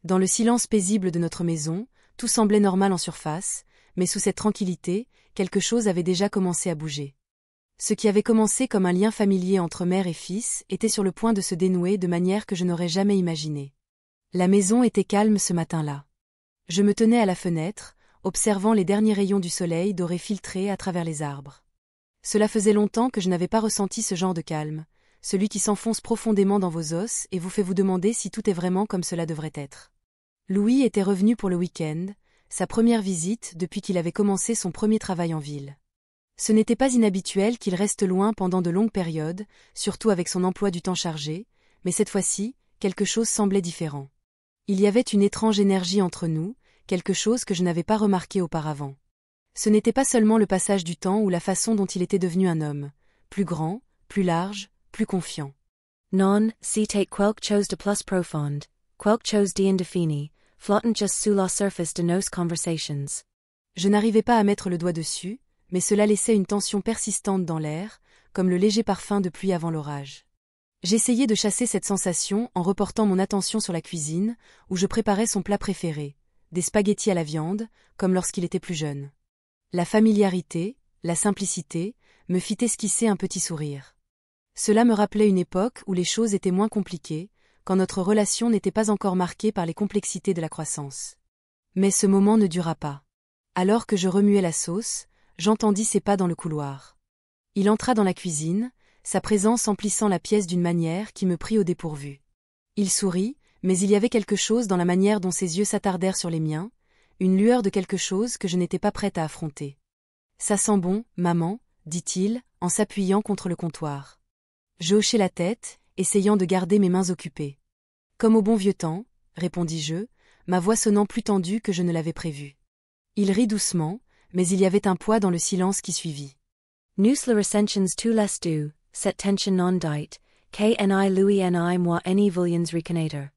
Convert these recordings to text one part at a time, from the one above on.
Dans le silence paisible de notre maison, tout semblait normal en surface, mais sous cette tranquillité, quelque chose avait déjà commencé à bouger. Ce qui avait commencé comme un lien familier entre mère et fils était sur le point de se dénouer de manière que je n'aurais jamais imaginé. La maison était calme ce matin-là. Je me tenais à la fenêtre, observant les derniers rayons du soleil doré filtrer à travers les arbres. Cela faisait longtemps que je n'avais pas ressenti ce genre de calme, celui qui s'enfonce profondément dans vos os et vous fait vous demander si tout est vraiment comme cela devrait être. Louis était revenu pour le week-end, sa première visite depuis qu'il avait commencé son premier travail en ville. Ce n'était pas inhabituel qu'il reste loin pendant de longues périodes, surtout avec son emploi du temps chargé, mais cette fois-ci, quelque chose semblait différent. Il y avait une étrange énergie entre nous, quelque chose que je n'avais pas remarqué auparavant. Ce n'était pas seulement le passage du temps ou la façon dont il était devenu un homme, plus grand, plus large, plus confiant. Non, si take quelques chose de plus profonde, quelque chose d'indéfini, flottant just sous la surface de nos conversations. Je n'arrivais pas à mettre le doigt dessus, mais cela laissait une tension persistante dans l'air, comme le léger parfum de pluie avant l'orage. J'essayais de chasser cette sensation en reportant mon attention sur la cuisine, où je préparais son plat préféré, des spaghettis à la viande, comme lorsqu'il était plus jeune. La familiarité, la simplicité, me fit esquisser un petit sourire. Cela me rappelait une époque où les choses étaient moins compliquées, quand notre relation n'était pas encore marquée par les complexités de la croissance. Mais ce moment ne dura pas. Alors que je remuais la sauce, j'entendis ses pas dans le couloir. Il entra dans la cuisine, sa présence emplissant la pièce d'une manière qui me prit au dépourvu. Il sourit, mais il y avait quelque chose dans la manière dont ses yeux s'attardèrent sur les miens, une lueur de quelque chose que je n'étais pas prête à affronter. « Ça sent bon, maman, » dit-il, en s'appuyant contre le comptoir. Je hochai la tête, essayant de garder mes mains occupées. « Comme au bon vieux temps, » répondis-je, ma voix sonnant plus tendue que je ne l'avais prévu. Il rit doucement, mais il y avait un poids dans le silence qui suivit. Nous le recensions tous les deux, cette tension non dite, que Louis moi voulions reconnaître.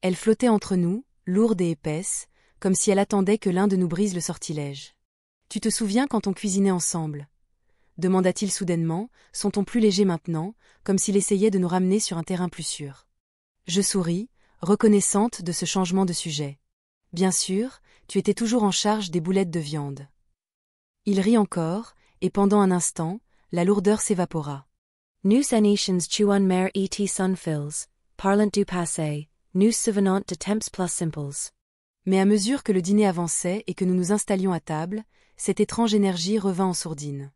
Elle flottait entre nous, lourde et épaisse, comme si elle attendait que l'un de nous brise le sortilège. « Tu te souviens quand on cuisinait ensemble » demanda-t-il soudainement, son ton plus léger maintenant, comme s'il essayait de nous ramener sur un terrain plus sûr. Je souris, reconnaissante de ce changement de sujet. « Bien sûr, tu étais toujours en charge des boulettes de viande. » Il rit encore, et pendant un instant, la lourdeur s'évapora. Nous nations tuon mer et sunfils, parlant du passé, nous souvenant de temps plus simples. Mais à mesure que le dîner avançait et que nous nous installions à table, cette étrange énergie revint en sourdine.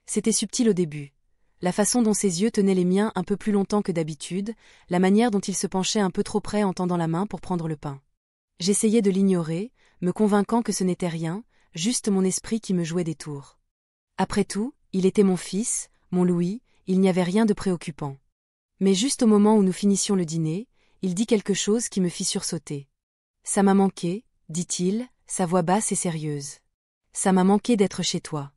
C'était subtil au début. La façon dont ses yeux tenaient les miens un peu plus longtemps que d'habitude, la manière dont il se penchait un peu trop près en tendant la main pour prendre le pain. J'essayais de l'ignorer, me convainquant que ce n'était rien, juste mon esprit qui me jouait des tours. Après tout, il était mon fils, mon Louis, il n'y avait rien de préoccupant. Mais juste au moment où nous finissions le dîner, il dit quelque chose qui me fit sursauter. « Ça m'a manqué, » dit-il, sa voix basse et sérieuse. « Ça m'a manqué d'être chez toi. »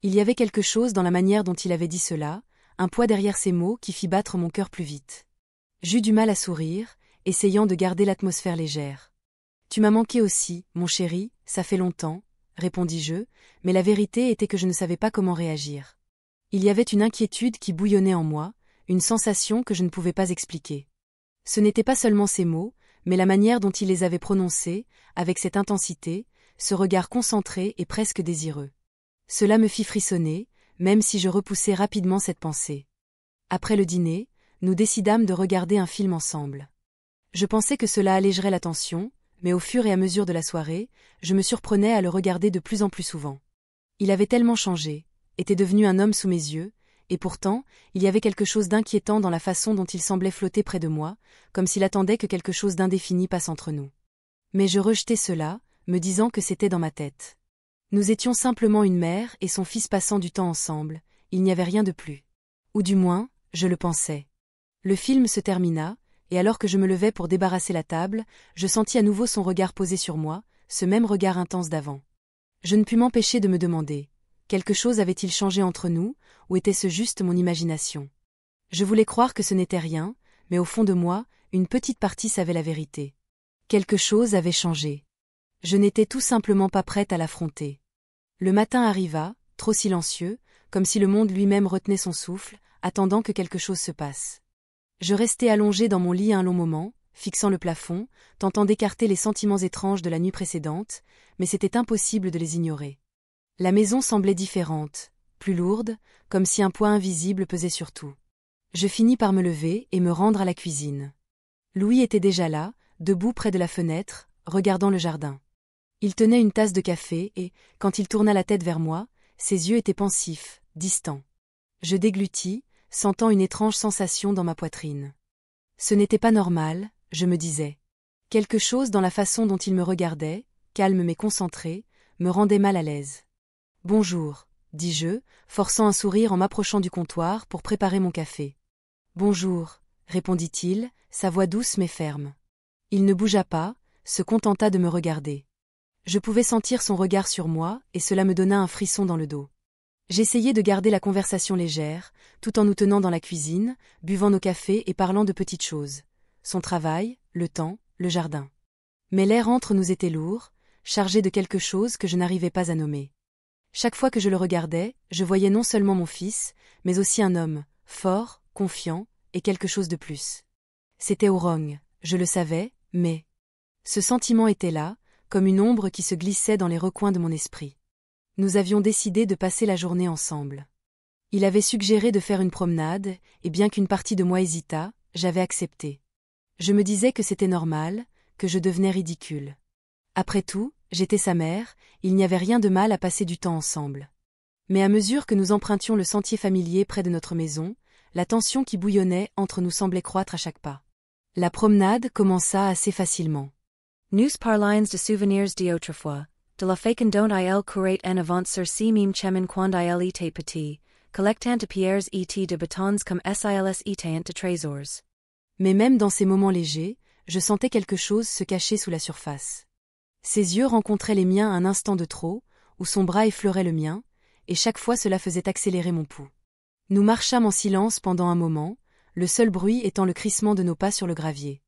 Il y avait quelque chose dans la manière dont il avait dit cela, un poids derrière ces mots qui fit battre mon cœur plus vite. J'eus du mal à sourire, essayant de garder l'atmosphère légère. « Tu m'as manqué aussi, mon chéri, ça fait longtemps, » répondis-je, mais la vérité était que je ne savais pas comment réagir. Il y avait une inquiétude qui bouillonnait en moi, une sensation que je ne pouvais pas expliquer. Ce n'étaient pas seulement ces mots, mais la manière dont il les avait prononcés, avec cette intensité, ce regard concentré et presque désireux. Cela me fit frissonner, même si je repoussai rapidement cette pensée. Après le dîner, nous décidâmes de regarder un film ensemble. Je pensais que cela allégerait la tension, mais au fur et à mesure de la soirée, je me surprenais à le regarder de plus en plus souvent. Il avait tellement changé, était devenu un homme sous mes yeux, et pourtant, il y avait quelque chose d'inquiétant dans la façon dont il semblait flotter près de moi, comme s'il attendait que quelque chose d'indéfini passe entre nous. Mais je rejetais cela, me disant que c'était dans ma tête. Nous étions simplement une mère et son fils passant du temps ensemble, il n'y avait rien de plus. Ou du moins, je le pensais. Le film se termina, et alors que je me levais pour débarrasser la table, je sentis à nouveau son regard posé sur moi, ce même regard intense d'avant. Je ne pus m'empêcher de me demander, quelque chose avait-il changé entre nous, ou était-ce juste mon imagination? Je voulais croire que ce n'était rien, mais au fond de moi, une petite partie savait la vérité. Quelque chose avait changé. Je n'étais tout simplement pas prête à l'affronter. Le matin arriva, trop silencieux, comme si le monde lui-même retenait son souffle, attendant que quelque chose se passe. Je restai allongée dans mon lit un long moment, fixant le plafond, tentant d'écarter les sentiments étranges de la nuit précédente, mais c'était impossible de les ignorer. La maison semblait différente, plus lourde, comme si un poids invisible pesait sur tout. Je finis par me lever et me rendre à la cuisine. Louis était déjà là, debout près de la fenêtre, regardant le jardin. Il tenait une tasse de café et, quand il tourna la tête vers moi, ses yeux étaient pensifs, distants. Je déglutis, sentant une étrange sensation dans ma poitrine. Ce n'était pas normal, je me disais. Quelque chose dans la façon dont il me regardait, calme mais concentré, me rendait mal à l'aise. « Bonjour », dis-je, forçant un sourire en m'approchant du comptoir pour préparer mon café. « Bonjour », répondit-il, sa voix douce mais ferme. Il ne bougea pas, se contenta de me regarder. Je pouvais sentir son regard sur moi et cela me donna un frisson dans le dos. J'essayais de garder la conversation légère, tout en nous tenant dans la cuisine, buvant nos cafés et parlant de petites choses. Son travail, le temps, le jardin. Mais l'air entre nous était lourd, chargé de quelque chose que je n'arrivais pas à nommer. Chaque fois que je le regardais, je voyais non seulement mon fils, mais aussi un homme, fort, confiant, et quelque chose de plus. C'était Aurong, je le savais, mais... Ce sentiment était là, comme une ombre qui se glissait dans les recoins de mon esprit. Nous avions décidé de passer la journée ensemble. Il avait suggéré de faire une promenade, et bien qu'une partie de moi hésitât, j'avais accepté. Je me disais que c'était normal, que je devenais ridicule. Après tout, j'étais sa mère, il n'y avait rien de mal à passer du temps ensemble. Mais à mesure que nous empruntions le sentier familier près de notre maison, la tension qui bouillonnait entre nous semblait croître à chaque pas. La promenade commença assez facilement. Nous parlons de souvenirs d'autrefois, de la façon dont il courait en avant sur si même chemin quand il était petit, collectant de pierres et de bâtons comme s'ils étaient de trésors. Mais même dans ces moments légers, je sentais quelque chose se cacher sous la surface. Ses yeux rencontraient les miens un instant de trop, où son bras effleurait le mien, et chaque fois cela faisait accélérer mon pouls. Nous marchâmes en silence pendant un moment, le seul bruit étant le crissement de nos pas sur le gravier.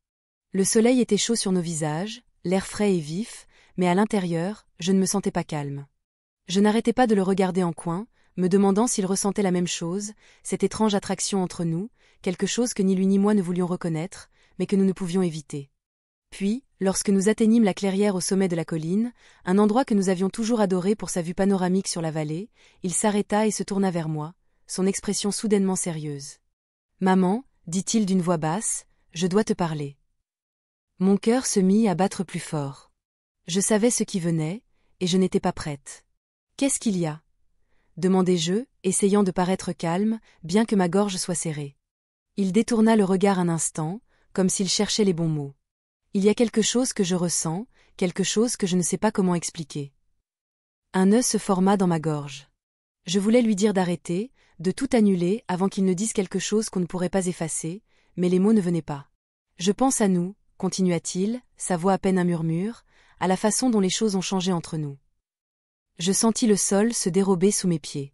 Le soleil était chaud sur nos visages, l'air frais et vif, mais à l'intérieur, je ne me sentais pas calme. Je n'arrêtais pas de le regarder en coin, me demandant s'il ressentait la même chose, cette étrange attraction entre nous, quelque chose que ni lui ni moi ne voulions reconnaître, mais que nous ne pouvions éviter. Puis, lorsque nous atteignîmes la clairière au sommet de la colline, un endroit que nous avions toujours adoré pour sa vue panoramique sur la vallée, il s'arrêta et se tourna vers moi, son expression soudainement sérieuse. « Maman, dit-il d'une voix basse, je dois te parler. » Mon cœur se mit à battre plus fort. Je savais ce qui venait, et je n'étais pas prête. « Qu'est-ce qu'il y a » demandai-je, essayant de paraître calme, bien que ma gorge soit serrée. Il détourna le regard un instant, comme s'il cherchait les bons mots. « Il y a quelque chose que je ressens, quelque chose que je ne sais pas comment expliquer. » Un nœud se forma dans ma gorge. Je voulais lui dire d'arrêter, de tout annuler avant qu'il ne dise quelque chose qu'on ne pourrait pas effacer, mais les mots ne venaient pas. « Je pense à nous, » continua-t-il, sa voix à peine un murmure, à la façon dont les choses ont changé entre nous. Je sentis le sol se dérober sous mes pieds.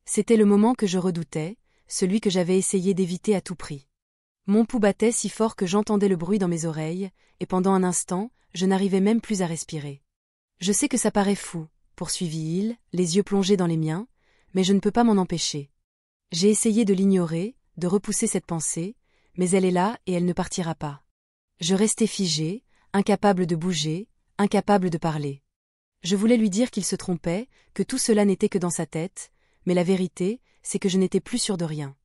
C'était le moment que je redoutais, celui que j'avais essayé d'éviter à tout prix. Mon pouls battait si fort que j'entendais le bruit dans mes oreilles, et pendant un instant, je n'arrivais même plus à respirer. « Je sais que ça paraît fou, » poursuivit-il, les yeux plongés dans les miens, mais je ne peux pas m'en empêcher. J'ai essayé de l'ignorer, de repousser cette pensée, mais elle est là et elle ne partira pas. Je restais figé, incapable de bouger, incapable de parler. Je voulais lui dire qu'il se trompait, que tout cela n'était que dans sa tête, mais la vérité, c'est que je n'étais plus sûre de rien.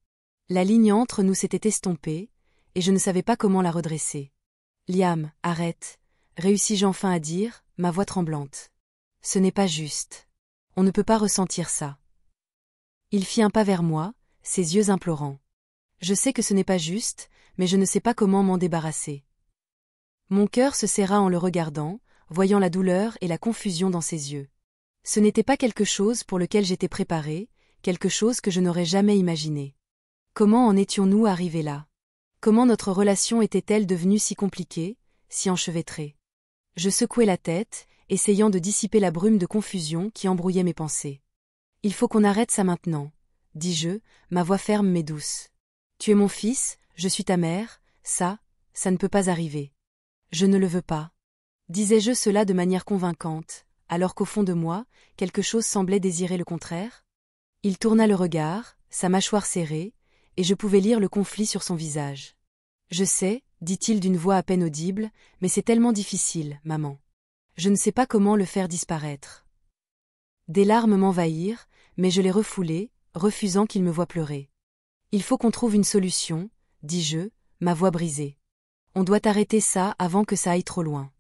La ligne entre nous s'était estompée, et je ne savais pas comment la redresser. « Liam, arrête » réussis-je enfin à dire, ma voix tremblante. « Ce n'est pas juste. On ne peut pas ressentir ça. » Il fit un pas vers moi, ses yeux implorants. Je sais que ce n'est pas juste, mais je ne sais pas comment m'en débarrasser. Mon cœur se serra en le regardant, voyant la douleur et la confusion dans ses yeux. Ce n'était pas quelque chose pour lequel j'étais préparée, quelque chose que je n'aurais jamais imaginé. Comment en étions-nous arrivés là? Comment notre relation était-elle devenue si compliquée, si enchevêtrée? Je secouai la tête, essayant de dissiper la brume de confusion qui embrouillait mes pensées. « Il faut qu'on arrête ça maintenant, » dis-je, ma voix ferme mais douce. « Tu es mon fils, je suis ta mère, ça ne peut pas arriver. » « Je ne le veux pas. » Disais-je cela de manière convaincante, alors qu'au fond de moi, quelque chose semblait désirer le contraire? Il tourna le regard, sa mâchoire serrée, et je pouvais lire le conflit sur son visage. « Je sais, » dit-il d'une voix à peine audible, mais c'est tellement difficile, maman. Je ne sais pas comment le faire disparaître. Des larmes m'envahirent, mais je les refoulai, refusant qu'il me voie pleurer. Il faut qu'on trouve une solution, dis-je, ma voix brisée. On doit arrêter ça avant que ça aille trop loin.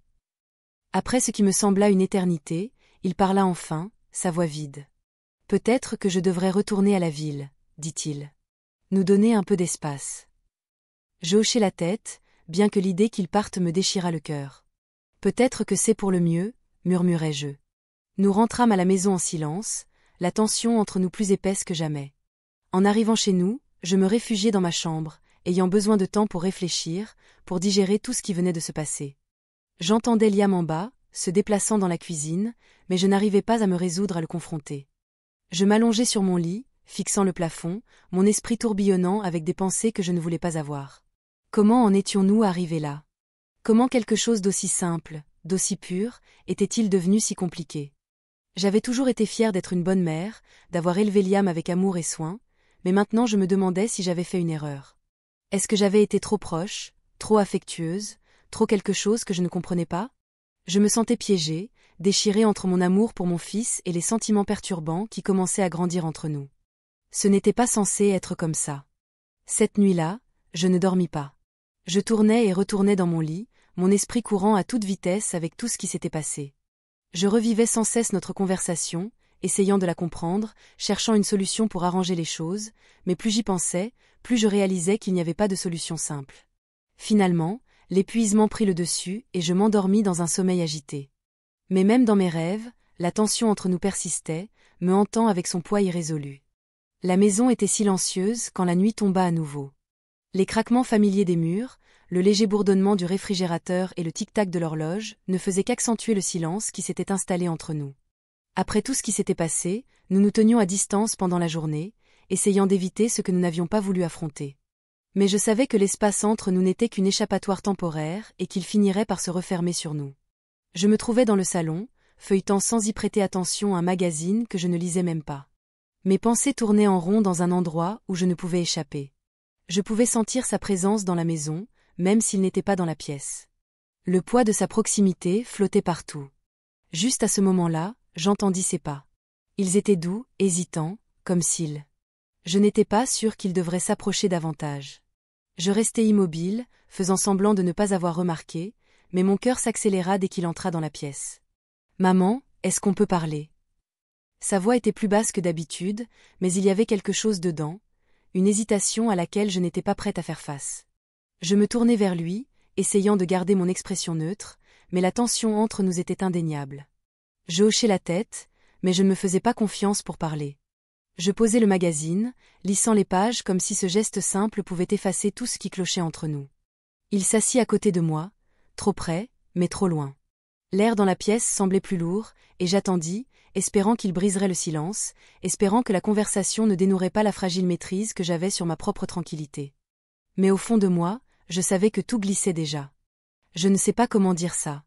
Après ce qui me sembla une éternité, il parla enfin, sa voix vide. Peut-être que je devrais retourner à la ville, dit-il. Nous donner un peu d'espace. Je hochai la tête, bien que l'idée qu'il parte me déchira le cœur. Peut-être que c'est pour le mieux, murmurai-je. Nous rentrâmes à la maison en silence, la tension entre nous plus épaisse que jamais. En arrivant chez nous, je me réfugiai dans ma chambre, ayant besoin de temps pour réfléchir, pour digérer tout ce qui venait de se passer. J'entendais Liam en bas, se déplaçant dans la cuisine, mais je n'arrivais pas à me résoudre à le confronter. Je m'allongeai sur mon lit, fixant le plafond, mon esprit tourbillonnant avec des pensées que je ne voulais pas avoir. Comment en étions-nous arrivés là? Comment quelque chose d'aussi simple, d'aussi pur, était-il devenu si compliqué? J'avais toujours été fière d'être une bonne mère, d'avoir élevé Liam avec amour et soin, mais maintenant je me demandais si j'avais fait une erreur. Est-ce que j'avais été trop proche, trop affectueuse, trop quelque chose que je ne comprenais pas? Je me sentais piégée, déchirée entre mon amour pour mon fils et les sentiments perturbants qui commençaient à grandir entre nous. Ce n'était pas censé être comme ça. Cette nuit-là, je ne dormis pas. Je tournais et retournais dans mon lit, mon esprit courant à toute vitesse avec tout ce qui s'était passé. Je revivais sans cesse notre conversation, essayant de la comprendre, cherchant une solution pour arranger les choses, mais plus j'y pensais, plus je réalisais qu'il n'y avait pas de solution simple. Finalement, l'épuisement prit le dessus et je m'endormis dans un sommeil agité. Mais même dans mes rêves, la tension entre nous persistait, me hantant avec son poids irrésolu. La maison était silencieuse quand la nuit tomba à nouveau. Les craquements familiers des murs, le léger bourdonnement du réfrigérateur et le tic-tac de l'horloge ne faisaient qu'accentuer le silence qui s'était installé entre nous. Après tout ce qui s'était passé, nous nous tenions à distance pendant la journée, essayant d'éviter ce que nous n'avions pas voulu affronter. Mais je savais que l'espace entre nous n'était qu'une échappatoire temporaire et qu'il finirait par se refermer sur nous. Je me trouvais dans le salon, feuilletant sans y prêter attention un magazine que je ne lisais même pas. Mes pensées tournaient en rond dans un endroit où je ne pouvais échapper. Je pouvais sentir sa présence dans la maison, même s'il n'était pas dans la pièce. Le poids de sa proximité flottait partout. Juste à ce moment-là, j'entendis ses pas. Ils étaient doux, hésitants, comme s'ils. Je n'étais pas sûre qu'il devrait s'approcher davantage. Je restai immobile, faisant semblant de ne pas avoir remarqué, mais mon cœur s'accéléra dès qu'il entra dans la pièce. « Maman, est-ce qu'on peut parler ?» Sa voix était plus basse que d'habitude, mais il y avait quelque chose dedans, une hésitation à laquelle je n'étais pas prête à faire face. Je me tournai vers lui, essayant de garder mon expression neutre, mais la tension entre nous était indéniable. Je hochai la tête, mais je ne me faisais pas confiance pour parler. Je posai le magazine, lissant les pages comme si ce geste simple pouvait effacer tout ce qui clochait entre nous. Il s'assit à côté de moi, trop près, mais trop loin. L'air dans la pièce semblait plus lourd, et j'attendis, espérant qu'il briserait le silence, espérant que la conversation ne dénouerait pas la fragile maîtrise que j'avais sur ma propre tranquillité. Mais au fond de moi, je savais que tout glissait déjà. Je ne sais pas comment dire ça.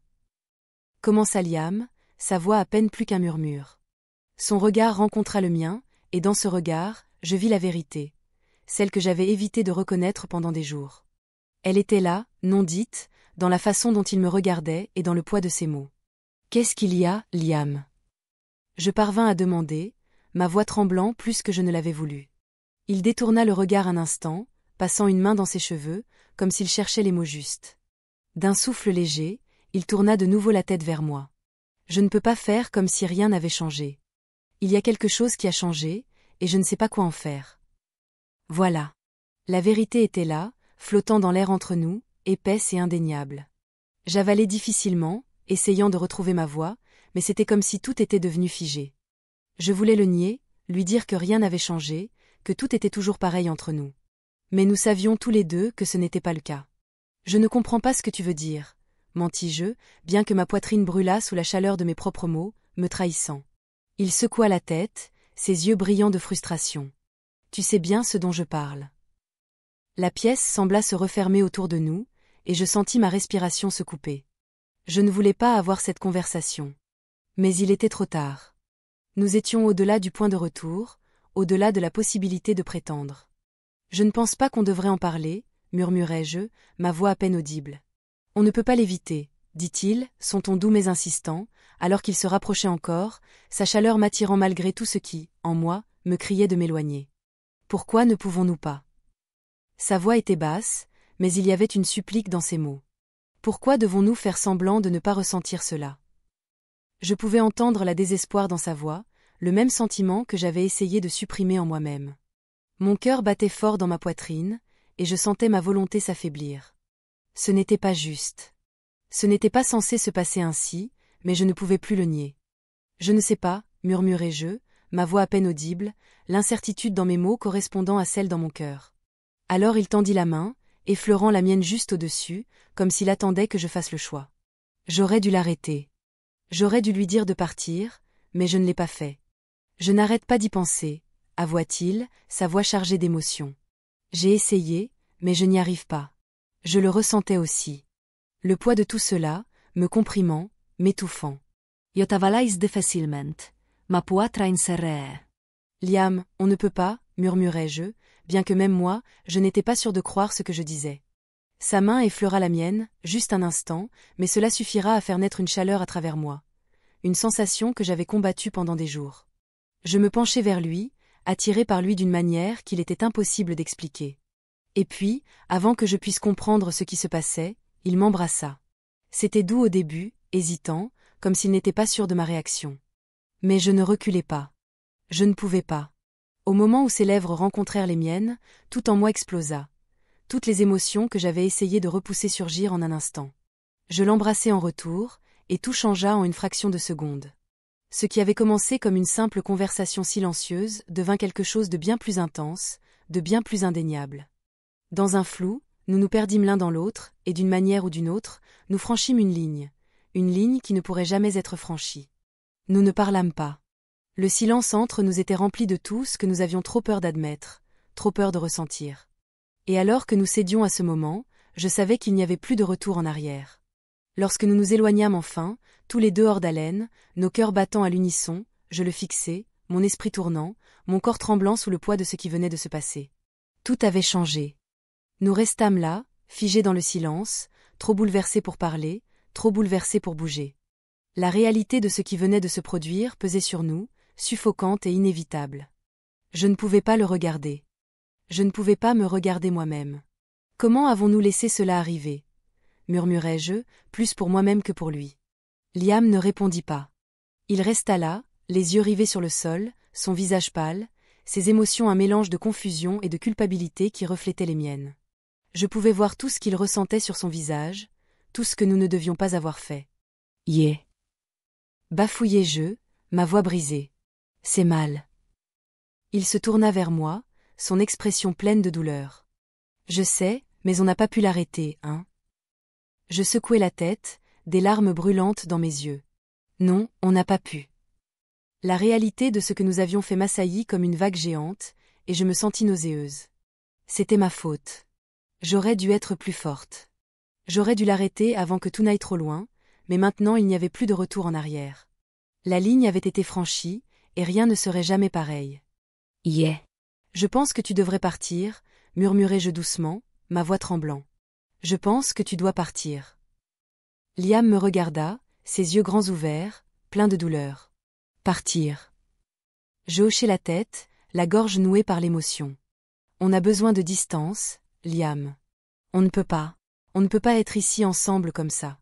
Commença Liam, sa voix à peine plus qu'un murmure. Son regard rencontra le mien, et dans ce regard, je vis la vérité, celle que j'avais évité de reconnaître pendant des jours. Elle était là, non dite, dans la façon dont il me regardait et dans le poids de ses mots. « Qu'est-ce qu'il y a, Liam ?» Je parvins à demander, ma voix tremblant plus que je ne l'avais voulu. Il détourna le regard un instant, passant une main dans ses cheveux, comme s'il cherchait les mots justes. D'un souffle léger, il tourna de nouveau la tête vers moi. Je ne peux pas faire comme si rien n'avait changé. Il y a quelque chose qui a changé, et je ne sais pas quoi en faire. Voilà. La vérité était là, flottant dans l'air entre nous, épaisse et indéniable. J'avalais difficilement, essayant de retrouver ma voix, mais c'était comme si tout était devenu figé. Je voulais le nier, lui dire que rien n'avait changé, que tout était toujours pareil entre nous. Mais nous savions tous les deux que ce n'était pas le cas. « Je ne comprends pas ce que tu veux dire », mentis-je, bien que ma poitrine brûlât sous la chaleur de mes propres mots, me trahissant. Il secoua la tête, ses yeux brillants de frustration. « Tu sais bien ce dont je parle. » La pièce sembla se refermer autour de nous, et je sentis ma respiration se couper. Je ne voulais pas avoir cette conversation. Mais il était trop tard. Nous étions au-delà du point de retour, au-delà de la possibilité de prétendre. Je ne pense pas qu'on devrait en parler, murmurai-je, ma voix à peine audible. On ne peut pas l'éviter, dit-il, son ton doux mais insistant, alors qu'il se rapprochait encore, sa chaleur m'attirant malgré tout ce qui, en moi, me criait de m'éloigner. Pourquoi ne pouvons-nous pas? Sa voix était basse, mais il y avait une supplique dans ses mots. Pourquoi devons-nous faire semblant de ne pas ressentir cela? Je pouvais entendre la désespoir dans sa voix, le même sentiment que j'avais essayé de supprimer en moi-même. Mon cœur battait fort dans ma poitrine, et je sentais ma volonté s'affaiblir. Ce n'était pas juste. Ce n'était pas censé se passer ainsi, mais je ne pouvais plus le nier. Je ne sais pas, murmurai-je, ma voix à peine audible, l'incertitude dans mes mots correspondant à celle dans mon cœur. Alors il tendit la main, effleurant la mienne juste au-dessus, comme s'il attendait que je fasse le choix. J'aurais dû l'arrêter. J'aurais dû lui dire de partir, mais je ne l'ai pas fait. Je n'arrête pas d'y penser, avoua-t-il, sa voix chargée d'émotion. J'ai essayé, mais je n'y arrive pas. Je le ressentais aussi. Le poids de tout cela, me comprimant, m'étouffant. Eu tavalais difficilment, ma poitrine inserrée. Liam, on ne peut pas, murmurai-je, bien que même moi, je n'étais pas sûr de croire ce que je disais. Sa main effleura la mienne, juste un instant, mais cela suffira à faire naître une chaleur à travers moi. Une sensation que j'avais combattue pendant des jours. Je me penchai vers lui, attiré par lui d'une manière qu'il était impossible d'expliquer. Et puis, avant que je puisse comprendre ce qui se passait, il m'embrassa. C'était doux au début, hésitant, comme s'il n'était pas sûr de ma réaction. Mais je ne reculais pas. Je ne pouvais pas. Au moment où ses lèvres rencontrèrent les miennes, tout en moi explosa. Toutes les émotions que j'avais essayé de repousser surgirent en un instant. Je l'embrassai en retour, et tout changea en une fraction de seconde. Ce qui avait commencé comme une simple conversation silencieuse devint quelque chose de bien plus intense, de bien plus indéniable. Dans un flou, nous nous perdîmes l'un dans l'autre, et d'une manière ou d'une autre, nous franchîmes une ligne qui ne pourrait jamais être franchie. Nous ne parlâmes pas. Le silence entre nous était rempli de tout ce que nous avions trop peur d'admettre, trop peur de ressentir. Et alors que nous cédions à ce moment, je savais qu'il n'y avait plus de retour en arrière. Lorsque nous nous éloignâmes enfin, tous les deux hors d'haleine, nos cœurs battant à l'unisson, je le fixais, mon esprit tournant, mon corps tremblant sous le poids de ce qui venait de se passer. Tout avait changé. Nous restâmes là, figés dans le silence, trop bouleversés pour parler, trop bouleversés pour bouger. La réalité de ce qui venait de se produire pesait sur nous, suffocante et inévitable. Je ne pouvais pas le regarder. Je ne pouvais pas me regarder moi-même. Comment avons-nous laissé cela arriver? Murmurai-je, plus pour moi-même que pour lui. Liam ne répondit pas. Il resta là, les yeux rivés sur le sol, son visage pâle, ses émotions un mélange de confusion et de culpabilité qui reflétaient les miennes. Je pouvais voir tout ce qu'il ressentait sur son visage, tout ce que nous ne devions pas avoir fait. Yeah. Bafouillai-je, ma voix brisée. C'est mal. Il se tourna vers moi, son expression pleine de douleur. Je sais, mais on n'a pas pu l'arrêter, hein? Je secouai la tête, des larmes brûlantes dans mes yeux. Non, on n'a pas pu. La réalité de ce que nous avions fait m'assaillit comme une vague géante, et je me sentis nauséeuse. C'était ma faute. J'aurais dû être plus forte. J'aurais dû l'arrêter avant que tout n'aille trop loin, mais maintenant il n'y avait plus de retour en arrière. La ligne avait été franchie, et rien ne serait jamais pareil. Yeah. Je pense que tu devrais partir, murmurai-je doucement, ma voix tremblant. Je pense que tu dois partir. Liam me regarda, ses yeux grands ouverts, pleins de douleur. Partir. Je hochai la tête, la gorge nouée par l'émotion. On a besoin de distance, Liam. On ne peut pas être ici ensemble comme ça.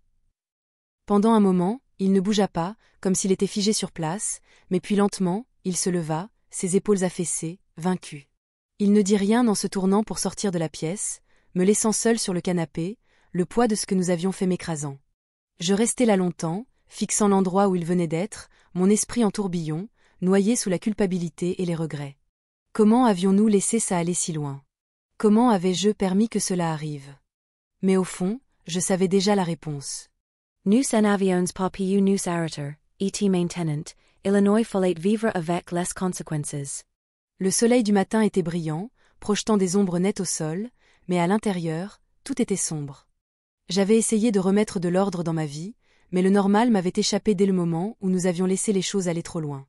Pendant un moment, il ne bougea pas, comme s'il était figé sur place, mais puis lentement, il se leva, ses épaules affaissées, vaincu. Il ne dit rien en se tournant pour sortir de la pièce, me laissant seul sur le canapé, le poids de ce que nous avions fait m'écrasant. Je restai là longtemps, fixant l'endroit où il venait d'être, mon esprit en tourbillon, noyé sous la culpabilité et les regrets. Comment avions-nous laissé ça aller si loin? Comment avais-je permis que cela arrive? Mais au fond, je savais déjà la réponse. Nous en avions pas pu nous arrêter, et maintenant, Illinois fallait vivre avec les conséquences. Le soleil du matin était brillant, projetant des ombres nettes au sol, mais à l'intérieur, tout était sombre. J'avais essayé de remettre de l'ordre dans ma vie, mais le normal m'avait échappé dès le moment où nous avions laissé les choses aller trop loin.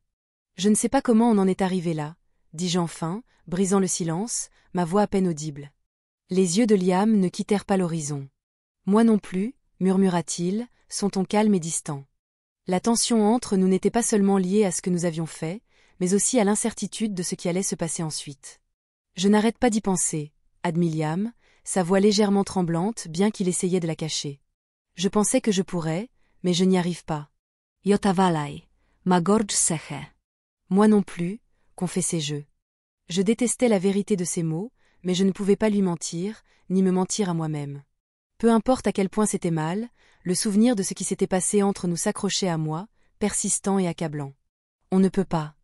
Je ne sais pas comment on en est arrivé là, dis-je enfin, brisant le silence, ma voix à peine audible. Les yeux de Liam ne quittèrent pas l'horizon. Moi non plus, murmura-t-il, son ton calme et distant. La tension entre nous n'était pas seulement liée à ce que nous avions fait, mais aussi à l'incertitude de ce qui allait se passer ensuite. Je n'arrête pas d'y penser, admit Liam, sa voix légèrement tremblante bien qu'il essayait de la cacher. Je pensais que je pourrais, mais je n'y arrive pas. Jotavalai, ma gorge seche. Moi non plus, confessai-je. Je détestais la vérité de ces mots, mais je ne pouvais pas lui mentir, ni me mentir à moi-même. Peu importe à quel point c'était mal, le souvenir de ce qui s'était passé entre nous s'accrochait à moi, persistant et accablant. On ne peut pas.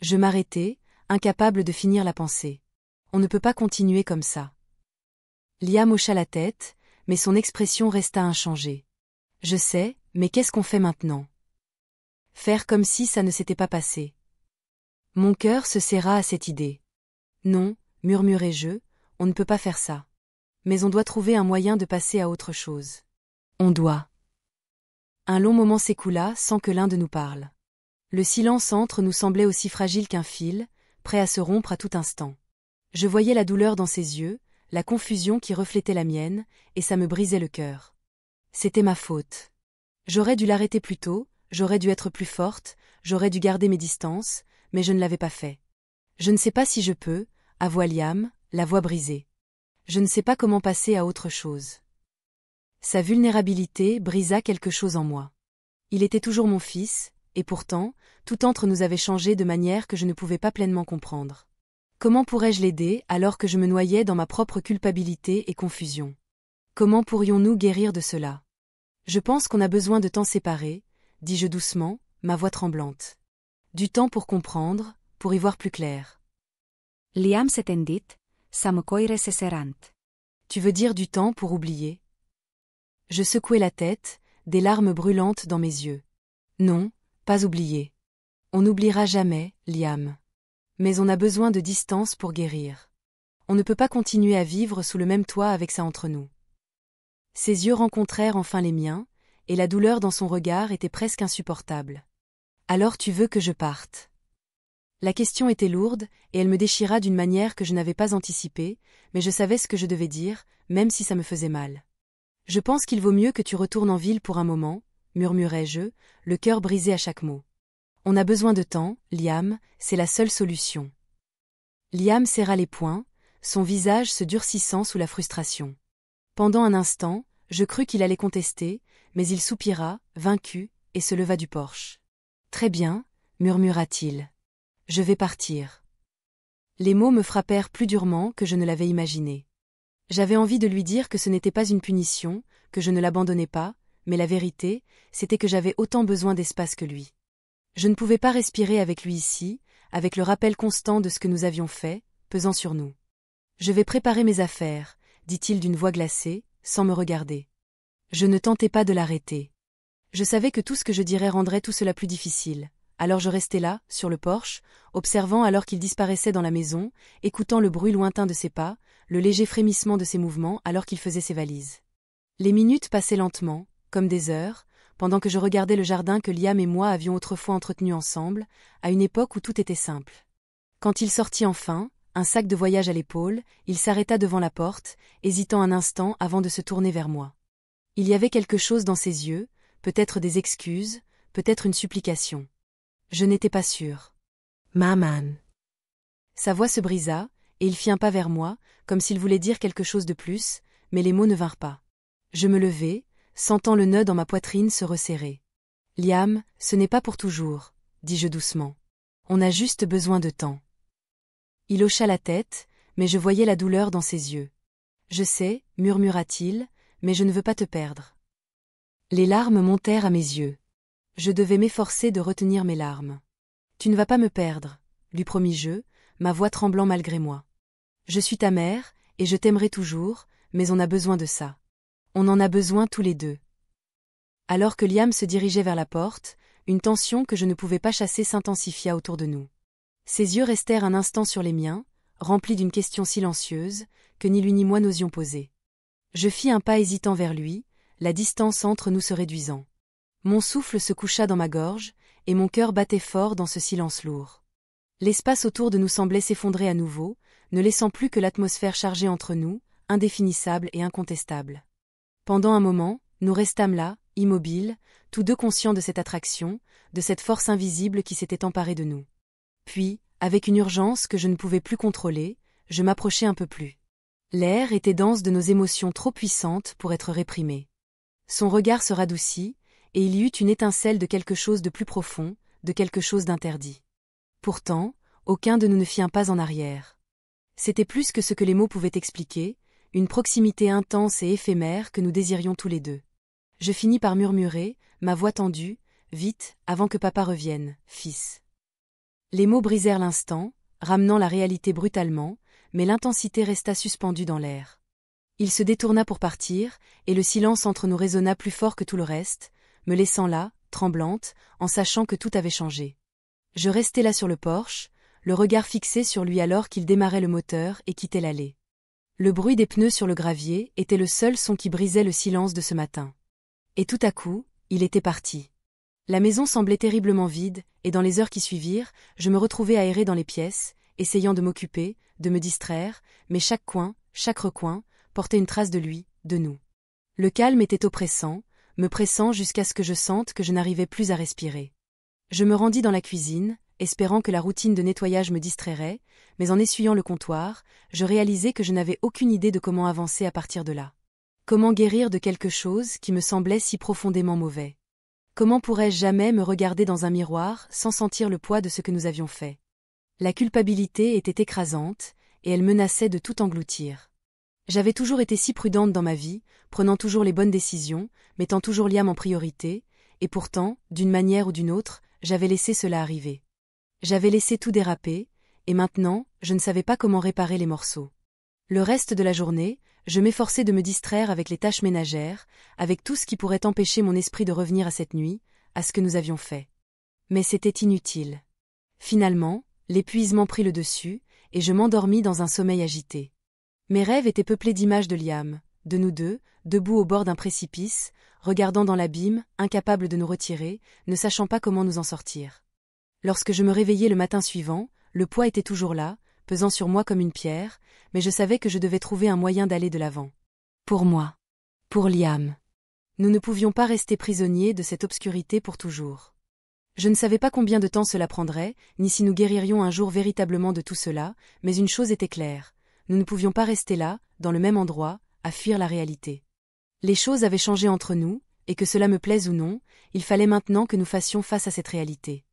Je m'arrêtai, incapable de finir la pensée. On ne peut pas continuer comme ça. Liam hocha la tête, mais son expression resta inchangée. Je sais, mais qu'est-ce qu'on fait maintenant? Faire comme si ça ne s'était pas passé. Mon cœur se serra à cette idée. Non, murmurai-je, on ne peut pas faire ça. Mais on doit trouver un moyen de passer à autre chose. On doit. Un long moment s'écoula sans que l'un de nous parle. Le silence entre nous semblait aussi fragile qu'un fil, prêt à se rompre à tout instant. Je voyais la douleur dans ses yeux, la confusion qui reflétait la mienne, et ça me brisait le cœur. C'était ma faute. J'aurais dû l'arrêter plus tôt, j'aurais dû être plus forte, j'aurais dû garder mes distances, mais je ne l'avais pas fait. Je ne sais pas si je peux, avoua Liam, la voix brisée. Je ne sais pas comment passer à autre chose. Sa vulnérabilité brisa quelque chose en moi. Il était toujours mon fils, et pourtant, tout entre nous avait changé de manière que je ne pouvais pas pleinement comprendre. Comment pourrais-je l'aider alors que je me noyais dans ma propre culpabilité et confusion? Comment pourrions-nous guérir de cela? Je pense qu'on a besoin de temps séparés, dis-je doucement, ma voix tremblante. Du temps pour comprendre, pour y voir plus clair. Liam s'étendit, sa mocoire se serrant. Tu veux dire du temps pour oublier? Je secouai la tête, des larmes brûlantes dans mes yeux. Non, pas oublier. On n'oubliera jamais, Liam. Mais on a besoin de distance pour guérir. On ne peut pas continuer à vivre sous le même toit avec ça entre nous. Ses yeux rencontrèrent enfin les miens, et la douleur dans son regard était presque insupportable. Alors tu veux que je parte? La question était lourde, et elle me déchira d'une manière que je n'avais pas anticipée, mais je savais ce que je devais dire, même si ça me faisait mal. Je pense qu'il vaut mieux que tu retournes en ville pour un moment, murmurai-je, le cœur brisé à chaque mot. On a besoin de temps, Liam, c'est la seule solution. Liam serra les poings, son visage se durcissant sous la frustration. Pendant un instant, je crus qu'il allait contester, mais il soupira, vaincu, et se leva du porche. Très bien, murmura-t-il. Je vais partir. Les mots me frappèrent plus durement que je ne l'avais imaginé. J'avais envie de lui dire que ce n'était pas une punition, que je ne l'abandonnais pas, mais la vérité, c'était que j'avais autant besoin d'espace que lui. Je ne pouvais pas respirer avec lui ici, avec le rappel constant de ce que nous avions fait, pesant sur nous. Je vais préparer mes affaires, dit-il d'une voix glacée, sans me regarder. Je ne tentais pas de l'arrêter. Je savais que tout ce que je dirais rendrait tout cela plus difficile. Alors je restais là, sur le porche, observant alors qu'il disparaissait dans la maison, écoutant le bruit lointain de ses pas, le léger frémissement de ses mouvements alors qu'il faisait ses valises. Les minutes passaient lentement, comme des heures, pendant que je regardais le jardin que Liam et moi avions autrefois entretenu ensemble, à une époque où tout était simple. Quand il sortit enfin, un sac de voyage à l'épaule, il s'arrêta devant la porte, hésitant un instant avant de se tourner vers moi. Il y avait quelque chose dans ses yeux, peut-être des excuses, peut-être une supplication. Je n'étais pas sûre. Maman. Sa voix se brisa, et il fit un pas vers moi, comme s'il voulait dire quelque chose de plus, mais les mots ne vinrent pas. Je me levai, sentant le nœud dans ma poitrine se resserrer. Liam, ce n'est pas pour toujours, dis-je doucement. On a juste besoin de temps. Il hocha la tête, mais je voyais la douleur dans ses yeux. Je sais, murmura-t-il, mais je ne veux pas te perdre. Les larmes montèrent à mes yeux. Je devais m'efforcer de retenir mes larmes. Tu ne vas pas me perdre, lui promis-je, ma voix tremblant malgré moi. Je suis ta mère, et je t'aimerai toujours, mais on a besoin de ça. On en a besoin tous les deux. Alors que Liam se dirigeait vers la porte, une tension que je ne pouvais pas chasser s'intensifia autour de nous. Ses yeux restèrent un instant sur les miens, remplis d'une question silencieuse, que ni lui ni moi n'osions poser. Je fis un pas hésitant vers lui, la distance entre nous se réduisant. Mon souffle se coucha dans ma gorge, et mon cœur battait fort dans ce silence lourd. L'espace autour de nous semblait s'effondrer à nouveau, ne laissant plus que l'atmosphère chargée entre nous, indéfinissable et incontestable. Pendant un moment, nous restâmes là, immobiles, tous deux conscients de cette attraction, de cette force invisible qui s'était emparée de nous. Puis, avec une urgence que je ne pouvais plus contrôler, je m'approchai un peu plus. L'air était dense de nos émotions trop puissantes pour être réprimées. Son regard se radoucit, et il y eut une étincelle de quelque chose de plus profond, de quelque chose d'interdit. Pourtant, aucun de nous ne fit un pas en arrière. C'était plus que ce que les mots pouvaient expliquer, une proximité intense et éphémère que nous désirions tous les deux. Je finis par murmurer, ma voix tendue, « Vite, avant que papa revienne, fils. » Les mots brisèrent l'instant, ramenant la réalité brutalement, mais l'intensité resta suspendue dans l'air. Il se détourna pour partir, et le silence entre nous résonna plus fort que tout le reste, me laissant là, tremblante, en sachant que tout avait changé. Je restai là sur le porche, le regard fixé sur lui alors qu'il démarrait le moteur et quittait l'allée. Le bruit des pneus sur le gravier était le seul son qui brisait le silence de ce matin. Et tout à coup, il était parti. La maison semblait terriblement vide, et dans les heures qui suivirent, je me retrouvai à errer dans les pièces, essayant de m'occuper, de me distraire, mais chaque coin, chaque recoin, portait une trace de lui, de nous. Le calme était oppressant, me pressant jusqu'à ce que je sente que je n'arrivais plus à respirer. Je me rendis dans la cuisine, espérant que la routine de nettoyage me distrairait, mais en essuyant le comptoir, je réalisai que je n'avais aucune idée de comment avancer à partir de là. Comment guérir de quelque chose qui me semblait si profondément mauvais? Comment pourrais-je jamais me regarder dans un miroir sans sentir le poids de ce que nous avions fait? La culpabilité était écrasante, et elle menaçait de tout engloutir. J'avais toujours été si prudente dans ma vie, prenant toujours les bonnes décisions, mettant toujours Liam en priorité, et pourtant, d'une manière ou d'une autre, j'avais laissé cela arriver. J'avais laissé tout déraper, et maintenant, je ne savais pas comment réparer les morceaux. Le reste de la journée, je m'efforçais de me distraire avec les tâches ménagères, avec tout ce qui pourrait empêcher mon esprit de revenir à cette nuit, à ce que nous avions fait. Mais c'était inutile. Finalement, l'épuisement prit le dessus, et je m'endormis dans un sommeil agité. Mes rêves étaient peuplés d'images de Liam, de nous deux, debout au bord d'un précipice, regardant dans l'abîme, incapables de nous retirer, ne sachant pas comment nous en sortir. Lorsque je me réveillai le matin suivant, le poids était toujours là, pesant sur moi comme une pierre, mais je savais que je devais trouver un moyen d'aller de l'avant. Pour moi. Pour Liam. Nous ne pouvions pas rester prisonniers de cette obscurité pour toujours. Je ne savais pas combien de temps cela prendrait, ni si nous guéririons un jour véritablement de tout cela, mais une chose était claire. Nous ne pouvions pas rester là, dans le même endroit, à fuir la réalité. Les choses avaient changé entre nous, et que cela me plaise ou non, il fallait maintenant que nous fassions face à cette réalité.